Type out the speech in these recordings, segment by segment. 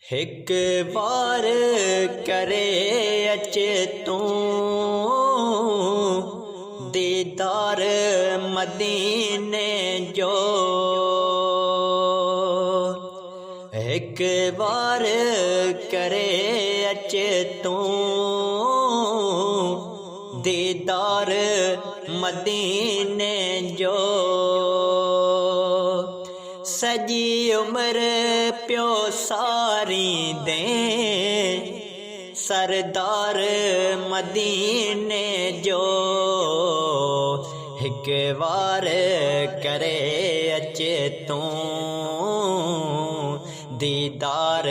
हिक बार करे अचे तूं दीदार मदीने जो। हिक बार करे अचे तूं दीदार मदीने जो। सजी उम्र प्यो सारी दे सरदार मदीने जो। हिक बार करे अचे तूं दीदार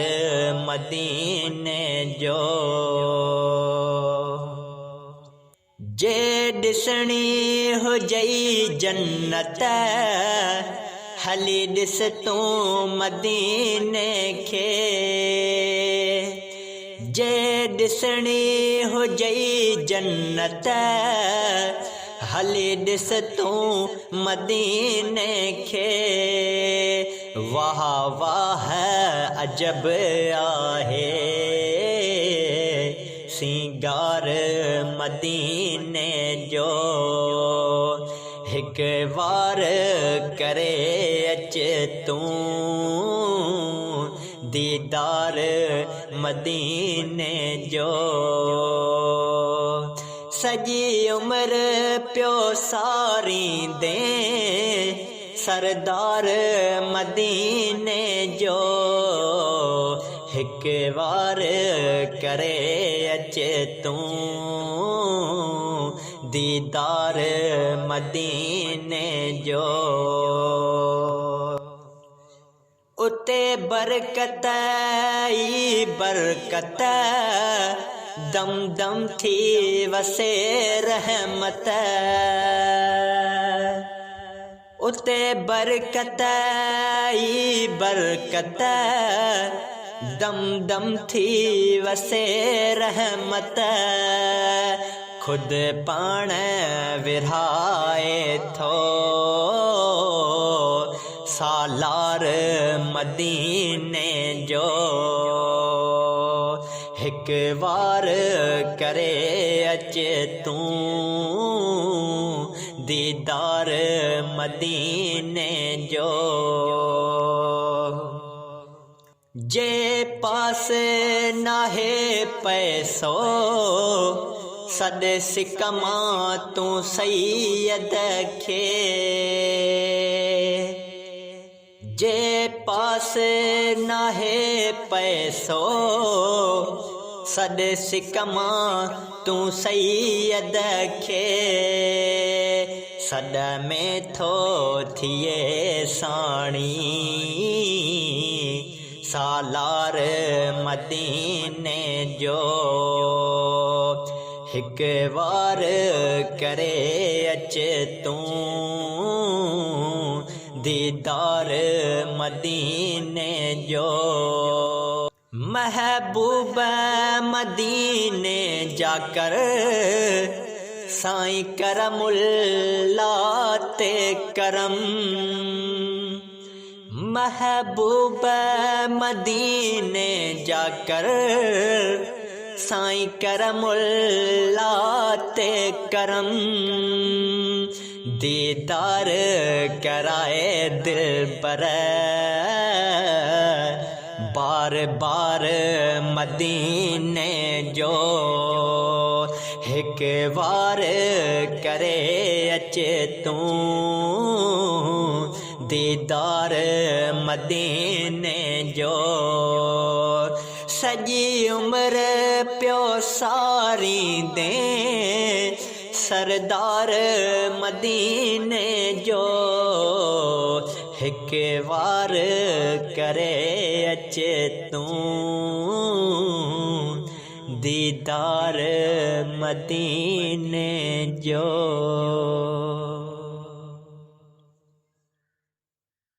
मदीने जो। जे ॾिसणी हुजई जन्नत हली ॾिस तूं मदीने खे। जे ॾिसणी हुजई जन्नत हली ॾिस तूं मदीने खे। वाह वाह अजब आहे सिंगार मदीने जो। हिक बार करे अचे तूं दीदार मदीने जो। सजी उम्र प्यो सारी दे सरदार मदीने जो। हिक बार करे अचे तूं दीदार मदीने जो। उते बरकत ई बरकत दम दम थी वसे रहमत। उते बरकत ई बरकत दम दम थी वसे रहमत। खुद पाण विरहाए थो सालार मदीने जो। हिक बार करे अचे तूं दीदार मदीने जो। जे पास नाहे पैसो सद सिकमा तूं सैयद खे। जे पास नाहे पैसो सद सिकमा तूं सैयद खे। सद में थो थिए साणी सालार मदीने जो। हिक बार करे अचे तूं दीदार मदीने जो। महबूब मदीने जाकर साईं करमुल्ला ते करम। महबूब मदीने जाकर साईं करमुल्ला ते करम। दीदार कराए दिलबर बार बार मदीने जो। हिक बार करे अचे तूं दीदार मदीने जो। सजी उम्र प्यो सारी दे सरदार मदीने जो। हिक बार करे अचे तूं दीदार मदीने जो।